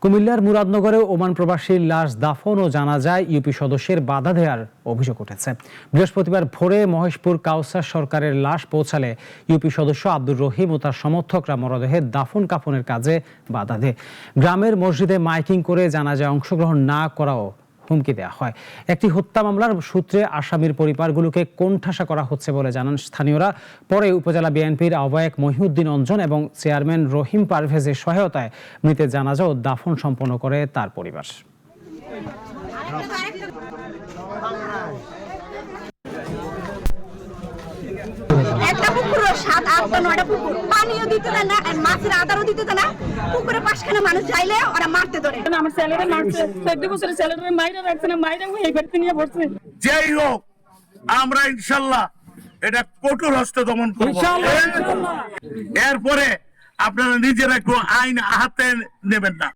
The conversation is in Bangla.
কুমিল্লার মুরাদনগরে ওমান প্রবাসীর লাশ দাফন ও জানাজায় ইউপি সদস্যের বাধা দেওয়ার অভিযোগ উঠেছে। বৃহস্পতিবার ভোরে মহেশপুর কাউসার সরকারের লাশ পৌঁছালে ইউপি সদস্য আব্দুর রহিম ও তার সমর্থকরা মরদেহের দাফন কাফনের কাজে বাধা দেয়। গ্রামের মসজিদে মাইকিং করে জানাজায় অংশগ্রহণ না করাও হুমকি দেওয়া হয়। একটি হত্যা মামলার সূত্রে আসামির পরিবারগুলোকে কোণঠাসা করা হচ্ছে বলে জানান স্থানীয়রা। পরে উপজেলা বিএনপির আহ্বায়ক মহিউদ্দিন অঞ্জন এবং চেয়ারম্যান রহিম পারভেজের সহায়তায় মৃতের জানাজা ও দাফন সম্পন্ন করে তার পরিবার। একটা পুকুর 7-8-9টা পুকুর পানিও দিতে দেয় না, মাছের আদারও দিতে দেয় না। পুকুরের পাশখানে মানুষ যাইলে ওরা মারতে ধরে। আমার ছেলেরা মারছে, 14 বছরের ছেলেরা মাইরা রাখছে না, মাইরা এই বাড়িতে নিয়ে বসছে। যেই হোক আমরা ইনশাল্লাহ এটা কঠোর হস্তে দমন করব। এরপরে আপনারা নিজেরা একটু আইন হাতে নেবেন না।